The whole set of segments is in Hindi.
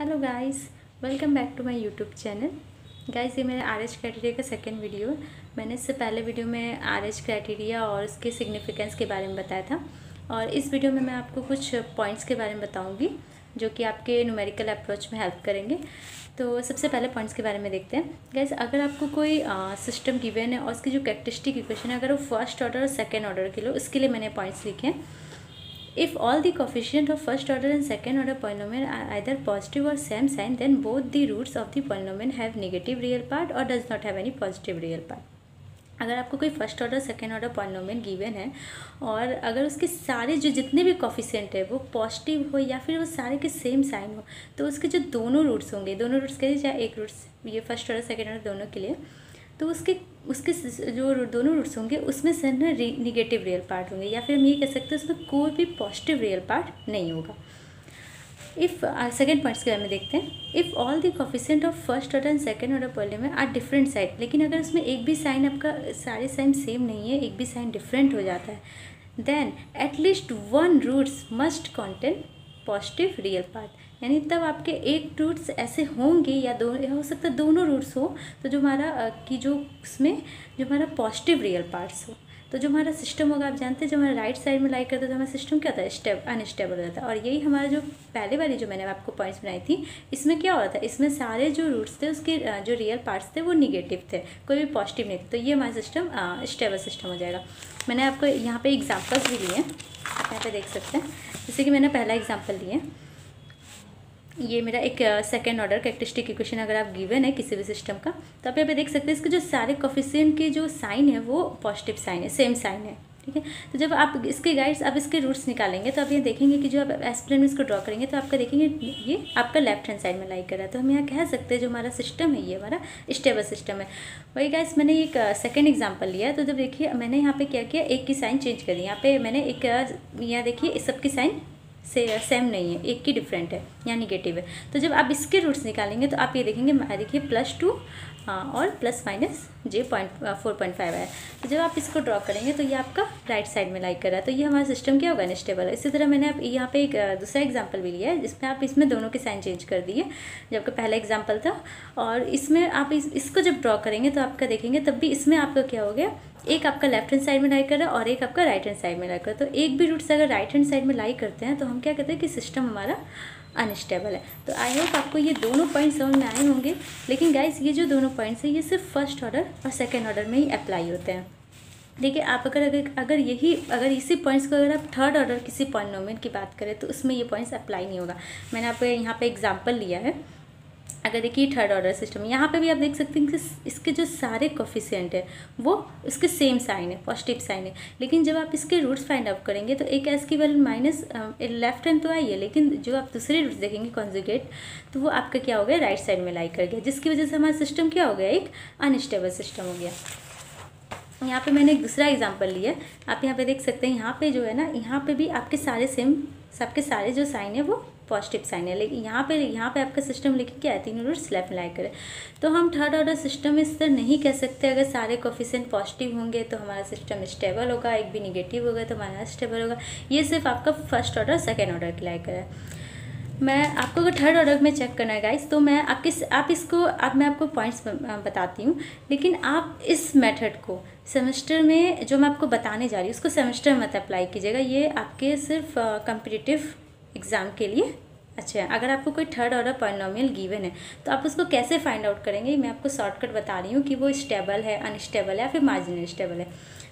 Hello guys, welcome back to my YouTube channel. Guys, ये मेरा आरएच क्राइटेरिया का सेकंड वीडियो है। मैंने इससे पहले वीडियो में आरएच क्राइटेरिया और उसके सिग्निफिकेंस के बारे में बताया था, और इस वीडियो में मैं आपको कुछ पॉइंट्स के बारे में बताऊंगी जो कि आपके न्यूमेरिकल अप्रोच में हेल्प करेंगे। तो सबसे पहले पॉइंट्स के बारे में देखते हैं। गाइस, अगर आपको कोई सिस्टम गिवन है और उसकी जो कैरेक्टरिस्टिक इक्वेशन है, अगर वो फर्स्ट ऑर्डर और सेकेंड ऑर्डर के लो, उसके लिए मैंने पॉइंट्स लिखे हैं। If all the coefficient of first order and second order polynomial are either positive or same sign, then both the roots of the polynomial have negative real part or does not have any positive real part. अगर आपको कोई first order second order polynomial given है और अगर उसके सारे जो जितने भी कोफिशिएंट है वो पॉजिटिव हो या फिर वो सारे के सेम साइन हो, तो उसके जो दोनों रूट्स होंगे, दोनों रूट्स कहिए चाहे एक रूट्स, ये फर्स्ट ऑर्डर सेकेंड ऑर्डर दोनों के लिए, तो उसके उसके जो दोनों रूट्स होंगे उसमें से ना निगेटिव रियल पार्ट होंगे, या फिर हम ये कह सकते हैं उसमें कोई भी पॉजिटिव रियल पार्ट नहीं होगा। इफ़ सेकेंड पॉइंट्स के बारे में देखते हैं। If all the coefficient of first order and second order polynomial are different sign, लेकिन अगर उसमें एक भी साइन आपका सारे साइन सेम नहीं है, एक भी साइन डिफरेंट हो जाता है, then at least one roots must contain positive real part. यानी तब आपके एक रूट्स ऐसे होंगे या दो, या हो सकता है दोनों रूट्स हो, तो जो हमारा कि जो उसमें जो हमारा पॉजिटिव रियल पार्ट्स हो, तो जो हमारा सिस्टम होगा, आप जानते हैं जब हमारा राइट साइड में लाई करता है तो हमारा सिस्टम क्या होता है, अनस्टेबल हो जाता है। और यही हमारा जो पहले वाली जो मैंने आपको पॉइंट्स बनाई थी, इसमें क्या हो रहा था, इसमें सारे जो रूट्स थे उसके जो रियल पार्ट्स थे वो निगेटिव थे, कोई भी पॉजिटिव नहीं थे। तो ये हमारा सिस्टम स्टेबल सिस्टम हो जाएगा। मैंने आपको यहाँ पे एग्जांपल्स भी लिए हैं, आप यहाँ पे देख सकते हैं। जैसे कि मैंने पहला एग्जांपल लिए, ये मेरा एक सेकेंड ऑर्डर कैरेक्टरिस्टिक इक्वेशन अगर आप गिवन है किसी भी सिस्टम का, तो आप यहाँ पे देख सकते हैं इसके जो सारे कोफिशिएंट के जो साइन है वो पॉजिटिव साइन है, सेम साइन है, ठीक है। तो जब आप इसके गाइड्स, आप इसके रूट्स निकालेंगे तो आप ये देखेंगे कि जो आप एस्प्लेन में इसको ड्रॉ करेंगे तो आपका देखेंगे ये आपका लेफ्ट हैंड साइड में लाई कर रहा है। तो हम यहाँ कह सकते हैं जो हमारा सिस्टम है ये हमारा स्टेबल सिस्टम है। वही गाइस, मैंने एक सेकेंड एग्जाम्पल लिया है। तो जब देखिए मैंने यहाँ पे क्या किया, एक की साइन चेंज कर दी। यहाँ पे मैंने एक यहाँ देखिए इस सब की साइन से सेम नहीं है, एक की डिफरेंट है या निगेटिव है। तो जब आप इसके रूट्स निकालेंगे तो आप ये देखेंगे, देखिए +2 और +-J4.5 है। तो जब आप इसको ड्रॉ करेंगे तो ये आपका राइट साइड में लाई कर रहा है, तो ये हमारा सिस्टम क्या होगा, अनस्टेबल है। इसी तरह मैंने आप यहाँ पे एक दूसरा एग्जांपल भी लिया है जिसमें आप इसमें दोनों के साइन चेंज कर दिए, जबकि पहला एग्जांपल था। और इसमें आप इसको जब ड्रॉ करेंगे तो आपका देखेंगे तब भी इसमें आपका क्या हो गया, एक आपका लेफ्ट हैंड साइड में लाई कर रहा है और एक आपका राइट हैंड साइड में लाई कर रहा है। तो एक भी रूट्स अगर राइट हैंड साइड में लाई करते हैं तो हम क्या कहते हैं कि सिस्टम हमारा अनस्टेबल है। तो आई होप आपको ये दोनों पॉइंट्स समझ में आए होंगे। लेकिन गाइस, ये जो दोनों पॉइंट्स हैं ये सिर्फ फर्स्ट ऑर्डर और सेकेंड ऑर्डर में ही अप्लाई होते हैं। देखिए, आप अगर इसी पॉइंट्स को अगर आप थर्ड ऑर्डर किसी पॉलिनोमियल की बात करें तो उसमें ये पॉइंट्स अप्लाई नहीं होगा। मैंने आपको यहाँ पे एग्जांपल लिया है। अगर देखिए थर्ड ऑर्डर सिस्टम, यहाँ पे भी आप देख सकते हैं कि इसके जो सारे कोफिशिएंट है वो उसके सेम साइन है, पॉजिटिव साइन है। लेकिन जब आप इसके रूट्स फाइंड आउट करेंगे तो एक एस की वैल्यू माइनस लेफ्ट हैंड तो आई है, लेकिन जो आप दूसरे रूट्स देखेंगे कॉन्जुगेट, तो वो आपका क्या हो गया, राइट साइड में लाई कर गया, जिसकी वजह से हमारा सिस्टम क्या हो गया, एक अनस्टेबल सिस्टम हो गया। यहाँ पे मैंने एक दूसरा एग्जांपल लिया है। आप यहाँ पे देख सकते हैं, यहाँ पे जो है ना, यहाँ पे भी आपके सारे सेम, सबके सारे जो साइन है वो पॉजिटिव साइन है। लेकिन यहाँ पे आपका सिस्टम लेके क्या है, तीनों रूट्स लेफ्ट में लाई करे। तो हम थर्ड ऑर्डर सिस्टम में इस तरह नहीं कह सकते अगर सारे कोफिशिएंट पॉजिटिव होंगे तो हमारा सिस्टम स्टेबल होगा, एक भी निगेटिव होगा तो हमारा स्टेबल होगा। ये सिर्फ आपका फर्स्ट ऑर्डर सेकेंड ऑर्डर की लाई करे। मैं आपको अगर थर्ड ऑर्डर में चेक करना है गाइस, तो मैं मैं आपको पॉइंट्स बताती हूँ, लेकिन आप इस मेथड को सेमेस्टर में जो मैं आपको बताने जा रही हूँ उसको सेमेस्टर में मत अप्लाई कीजिएगा। ये आपके सिर्फ कॉम्पिटिटिव एग्ज़ाम के लिए अच्छा है। अगर आपको कोई थर्ड ऑर्डर पॉलिनोमियल गिवन है तो आप उसको कैसे फाइंड आउट करेंगे, मैं आपको शॉर्टकट बता रही हूँ कि वो स्टेबल है, अनस्टेबल है या फिर मार्जिनल स्टेबल है।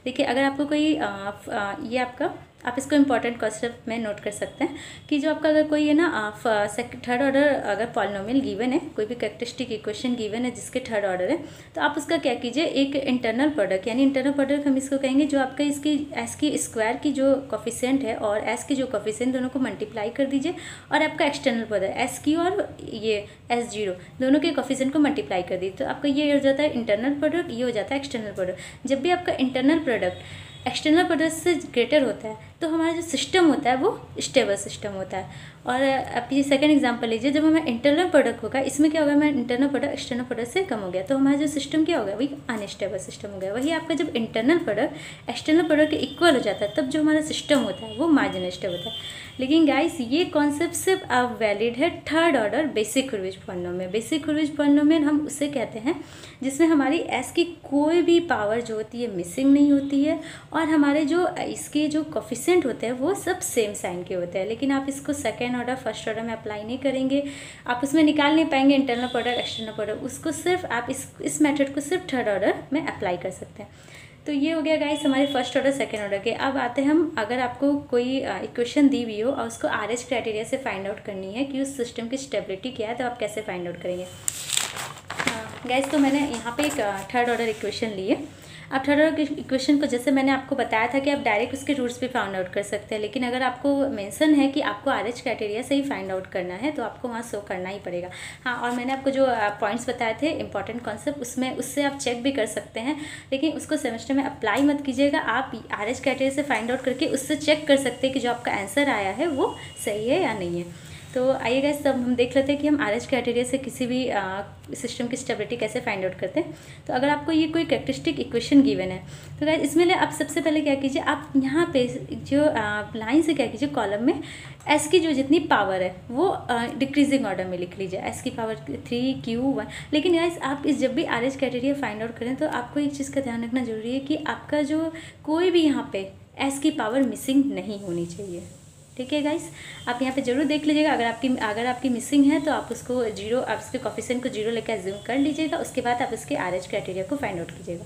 देखिए, अगर आपको कोई ये आपका, आप इसको इंपॉर्टेंट कॉन्सेप्ट में नोट कर सकते हैं कि जो आपका अगर कोई है ना थर्ड ऑर्डर अगर पॉलिनोमियल गिवन है, कोई भी कैरेक्टरिस्टिक इक्वेशन गिवन है जिसके थर्ड ऑर्डर है, तो आप उसका क्या कीजिए, एक इंटरनल प्रोडक्ट, यानी इंटरनल प्रोडक्ट हम इसको कहेंगे जो आपका इसकी एस की स्क्वायर की जो कोफिशिएंट है और एस की जो कोफिशिएंट, दोनों को मल्टीप्लाई कर दीजिए, और आपका एक्सटर्नल प्रोडक्ट एस की और ये S0 दोनों के कोफिशिएंट को मल्टीप्लाई कर दीजिए। तो आपका ये हो जाता है इंटरनल प्रोडक्ट, ये हो जाता है एक्सटर्नल प्रोडक्ट। जब भी आपका इंटरनल प्रोडक्ट एक्सटर्नल प्रोडक्ट से ग्रेटर होता है तो हमारा जो सिस्टम होता है वो स्टेबल सिस्टम होता है। और अब ये सेकंड एग्जांपल लीजिए, जब हमारा इंटरनल प्रोडक्ट होगा, इसमें क्या होगा, हमारा इंटरनल प्रोडक्ट एक्सटर्नल प्रोडक्ट से कम हो गया, तो हमारा जो सिस्टम क्या होगा, वही अनस्टेबल सिस्टम हो गया। वही आपका जब इंटरनल प्रोडक्ट एक्सटर्नल प्रोडक्ट के इक्वल हो जाता है, तब जो हमारा सिस्टम होता है वो मार्जिन स्टेबल होता है। लेकिन गाइस ये कॉन्सेप्ट सिर्फ अब वैलिड है third order basic Hurwitz polynomial. Basic Hurwitz polynomial हम उसे कहते हैं जिसमें हमारी एस की कोई भी पावर जो होती है मिसिंग नहीं होती है, और हमारे जो इसके जो कोफिशिएंट होते हैं वो सब सेम साइन के होते हैं। लेकिन आप इसको सेकेंड ऑर्डर फर्स्ट ऑर्डर में अप्लाई नहीं करेंगे, आप उसमें निकाल नहीं पाएंगे इंटरनल प्रोडक्ट एक्सटर्नल प्रोडक्ट। उसको सिर्फ आप इस मेथड को सिर्फ थर्ड ऑर्डर में अप्लाई कर सकते हैं। तो ये हो गया गाइस हमारे फर्स्ट ऑर्डर सेकेंड ऑर्डर के। अब आते हैं हम, अगर आपको कोई इक्वेशन दी हुई हो और उसको RH क्राइटेरिया से फाइंड आउट करनी है कि उस सिस्टम की स्टेबिलिटी क्या है, तो आप कैसे फाइंड आउट करेंगे। गाइस तो मैंने यहाँ पे एक थर्ड ऑर्डर इक्वेशन ली है। अब थर्ड ऑर्डर इक्वेशन को जैसे मैंने आपको बताया था कि आप डायरेक्ट उसके रूट्स पे फाइंड आउट कर सकते हैं, लेकिन अगर आपको मेंशन है कि आपको RH क्राइटेरिया से ही फाइंड आउट करना है तो आपको वहाँ शो करना ही पड़ेगा। हाँ, और मैंने आपको जो पॉइंट्स बताए थे इंपॉर्टेंट कॉन्सेप्ट, उससे आप चेक भी कर सकते हैं, लेकिन उसको सेमेस्टर में अप्लाई मत कीजिएगा। आप RH क्राइटेरिया से फाइंड आउट करके उससे चेक कर सकते हैं कि जो आपका आंसर आया है वो सही है या नहीं है। तो आइए गाइस तब हम देख लेते हैं कि हम RH क्राइटेरिया से किसी भी सिस्टम की स्टेबिलिटी कैसे फाइंड आउट करते हैं। तो अगर आपको ये कोई कैरेक्टरिस्टिक इक्वेशन गिवन है तो गाइस इसमें ले आप सबसे पहले क्या कीजिए, आप यहाँ पे जो लाइन से क्या कीजिए, कॉलम में S की जो जितनी पावर है वो डिक्रीजिंग ऑर्डर में लिख लीजिए, S की पावर 3 Q 1। लेकिन गाइस आप जब भी RH क्राइटेरिया फाइंड आउट करें तो आपको एक चीज़ का ध्यान रखना जरूरी है कि आपका जो कोई भी यहाँ पे S की पावर मिसिंग नहीं होनी चाहिए। ठीक है गाइस, आप यहाँ पे जरूर देख लीजिएगा। अगर आपकी मिसिंग है तो आप उसको जीरो, आप उसके कोफिशिएंट को जीरो लेकर एज्यूम कर लीजिएगा। उसके बाद आप उसके RH क्राइटेरिया को फाइंड आउट कीजिएगा।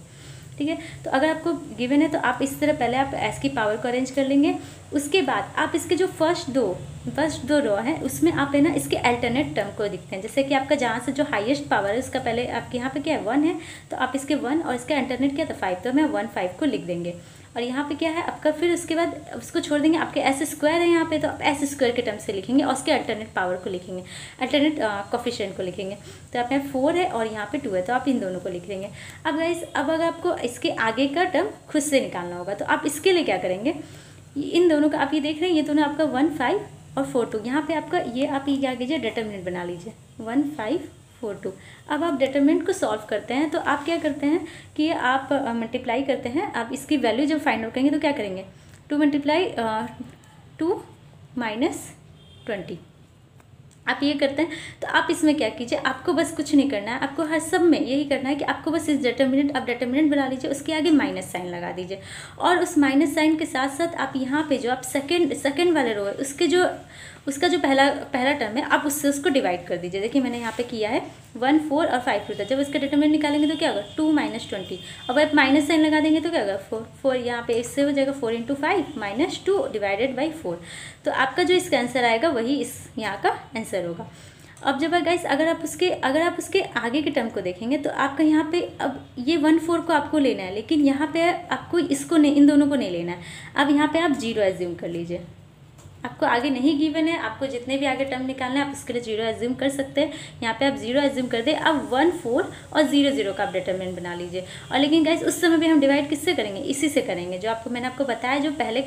ठीक है, तो अगर आपको गिवन है तो आप इस तरह पहले आप S की पावर को अरेंज कर लेंगे। उसके बाद आप इसके जो फर्स्ट दो रो है उसमें आप है ना इसके अल्टरनेट टर्म को दिखते हैं। जैसे कि आपका जहाँ से जो हाईएस्ट पावर है उसका पहले आपके यहाँ पे क्या है 1 है, तो आप इसके 1 और इसके अल्टरनेट क्या था 5, तो हमें 1 5 को लिख देंगे। और यहाँ पे क्या है आपका, फिर उसके बाद उसको छोड़ देंगे, आपके S स्क्वायर है यहाँ पे, तो आप S स्क्वायर के टर्म से लिखेंगे और उसके अल्टरनेट पावर को लिखेंगे, अल्टरनेट कोफिशिएंट को लिखेंगे। तो आप यहाँ 4 है और यहाँ पे 2 है, तो आप इन दोनों को लिख देंगे। अब गाइस अब अगर आपको इसके आगे का टर्म खुद से निकालना होगा तो आप इसके लिए क्या करेंगे, इन दोनों का आप ये देख रहे हैं, ये दोनों आपका 1 5 और 4 2, यहाँ पे आपका ये आप ये क्या कीजिए डिटरमिनेंट बना लीजिए 1 5 4 2। अब आप डिटरमिनेंट को सॉल्व करते हैं तो आप क्या करते हैं कि आप मल्टीप्लाई करते हैं। आप इसकी वैल्यू जब फाइंड आउट करेंगे तो क्या करेंगे, 2 मल्टीप्लाई 2 माइनस 20 आप ये करते हैं। तो आप इसमें क्या कीजिए, आपको बस कुछ नहीं करना है, आपको हर सब में यही करना है कि आपको बस इस डिटरमिनेंट, आप डिटरमिनेंट बना लीजिए, उसके आगे माइनस साइन लगा दीजिए, और उस माइनस साइन के साथ साथ आप यहाँ पे जो आप सेकंड वाले रो है उसका जो पहला टर्म है आप उससे उसको डिवाइड कर दीजिए। देखिए मैंने यहाँ पे किया है 1 4 और 5 2 था। जब इसका डिटरमिनेंट निकालेंगे तो क्या होगा 2 माइनस 20, अब आप माइनस साइन लगा देंगे तो क्या होगा 4 यहाँ पे इससे हो जाएगा 4 × 5 माइनस 2 डिवाइडेड बाई 4। तो आपका जो इसका आंसर आएगा वही इस यहाँ का आंसर होगा। अब जब गाइस अगर आप उसके आगे के टर्म को देखेंगे तो आपका यहाँ पे अब ये 1 4 को आपको लेना है, लेकिन यहाँ पे आपको इसको नहीं, इन दोनों को नहीं लेना है। अब यहाँ पे आप 0 एज्यूम कर लीजिए, आपको आगे नहीं गिवन है, आपको जितने भी आगे टर्म निकालना है आप उसके लिए 0 एज्यूम कर सकते हैं। यहाँ पे आप 0 एज्यूम कर दे। अब 1 4 और 0 0 का आप डिटरमिनेंट बना लीजिए। और लेकिन गाइस उस समय भी हम डिवाइड किससे करेंगे, इसी से करेंगे, जो मैंने आपको बताया जो पहले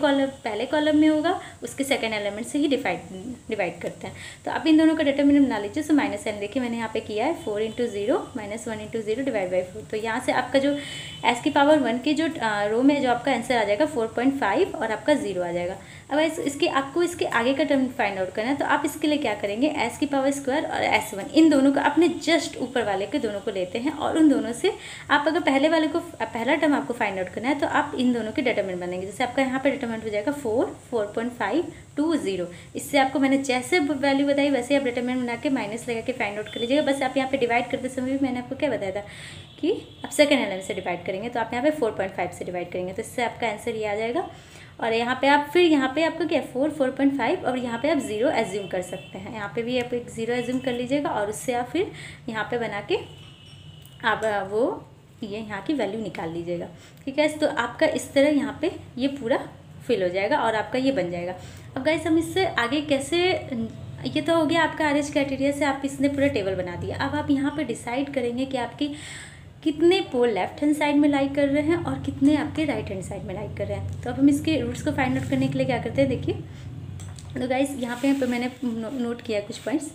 कॉलम में होगा उसके सेकंड एलिमेंट से ही डिवाइड करते हैं। तो आप इन दोनों का डिटरमिनेंट बना लीजिए। सो माइनस साइन देखिए मैंने यहाँ पे किया है 4 × 0 माइनस 1 × 0 डिवाइड बाई 4। तो यहाँ से आपका जो S की पावर 1 की जो रो में जो आपका आंसर आ जाएगा 4.5 और आपका 0 आ जाएगा। अब आपको इसके आगे का टर्म फाइंड आउट करना है, तो आप इसके लिए क्या करेंगे, S की पावर स्क्वायर और S1 इन दोनों का अपने जस्ट ऊपर वाले के दोनों को लेते हैं, और उन दोनों से आप अगर पहला टर्म आपको फाइंड आउट करना है तो आप इन दोनों के डिटरमिनेंट बनेंगे। जैसे आपका यहाँ पे डिटरमिनेंट हो जाएगा 4 4.5 2 0। इससे आपको मैंने जैसे वैल्यू बताई वैसे आप डिटरमिनेंट बना के माइनस लगा के फाइंड आउट कर लीजिएगा। बस आप यहाँ पे डिवाइड करते समय भी मैंने आपको क्या बताया था कि आप सेकंड एलिमेंट से डिवाइड करेंगे, तो आप यहाँ पे 4.5 से डिवाइड करेंगे, तो इससे आपका आंसर ये आ जाएगा। और यहाँ पे आप फिर यहाँ पे आपका क्या 4 4.5 और यहाँ पे आप 0 एज्यूम कर सकते हैं। यहाँ पे भी आप एक 0 एज्यूम कर लीजिएगा और उससे आप फिर यहाँ पे बना के आप वो ये यहाँ की वैल्यू निकाल लीजिएगा। ठीक है, तो आपका इस तरह यहाँ पे ये पूरा फिल हो जाएगा और आपका ये बन जाएगा। अब गाइस हम इससे आगे कैसे, ये तो हो गया आपका RH क्राइटेरिया से आप इसने पूरा टेबल बना दिया। अब आप यहाँ पे डिसाइड करेंगे कि आपकी कितने पोल लेफ्ट हैंड साइड में लाई कर रहे हैं और कितने आपके राइट हैंड साइड में लाई कर रहे हैं। तो अब हम इसके रूट्स को फाइंड आउट करने के लिए क्या करते हैं, देखिए। तो गाइस यहाँ पे मैंने नोट किया कुछ points.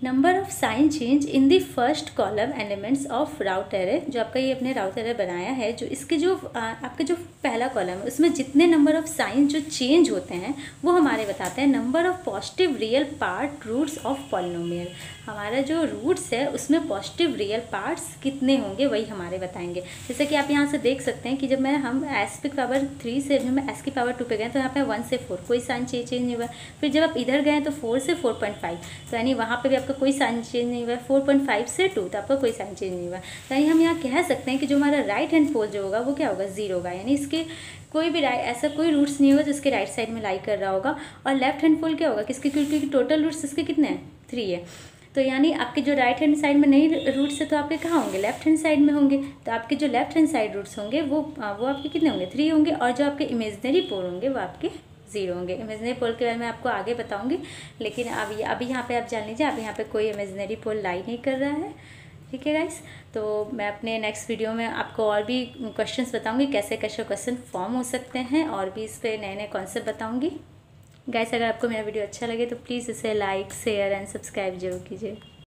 Number of sign change in the first column elements of route array, जो आपका ये अपने राउट एरे बनाया है, जो इसके जो आपका जो पहला कॉलम है उसमें जितने नंबर ऑफ साइन जो चेंज होते हैं वो हमारे बताते हैं number of positive real part roots of polynomial. हमारा जो रूट्स है उसमें पॉजिटिव रियल पार्ट्स कितने होंगे वही हमारे बताएंगे। जैसे कि आप यहाँ से देख सकते हैं कि जब हम s की पावर 3 से जब मैं s की पावर 2 पे गए तो यहाँ पे 1 से 4 कोई साइन चेंज नहीं हुआ। फिर जब आप इधर गए तो 4 से 4.5, तो यानी वहाँ पे भी आपका कोई साइन चेंज नहीं हुआ। 4.5 से 2 तो आपका कोई साइन चेंज नहीं हुआ। तो यानी हम यहाँ कह सकते हैं कि जो हमारा राइट हैंड पोल जो होगा वो क्या होगा, 0 होगा। यानी इसके कोई भी ऐसा कोई रूट्स नहीं होगा जो इसके राइट साइड में लाई कर रहा होगा। और लेफ्ट हैंड पोल क्या होगा, किसके, क्योंकि टोटल रूट्स इसके कितने हैं, 3 है। तो यानी आपके जो राइट हैंड साइड में नहीं रूट्स है तो आपके कहाँ होंगे, लेफ्ट हैंड साइड में होंगे। तो आपके जो लेफ्ट हैंड साइड रूट्स होंगे वो आपके कितने होंगे, 3 होंगे। और जो आपके इमेजिनरी पोल होंगे वो आपके 0 होंगे। इमेजिनरी पोल के बारे में आपको आगे बताऊंगी, लेकिन अभी यहाँ पे आप जान लीजिए, अभी यहाँ पे कोई इमेजिनरी पोल लाई नहीं कर रहा है। ठीक है गाइस, तो मैं अपने नेक्स्ट वीडियो में आपको और भी क्वेश्चंस बताऊंगी, कैसे कैसे क्वेश्चन फॉर्म हो सकते हैं, और भी इस पर नए नए कॉन्सेप्ट बताऊंगी। गाइस, अगर आपको मेरा वीडियो अच्छा लगे तो प्लीज़ इसे लाइक, शेयर एंड सब्सक्राइब जरूर कीजिए।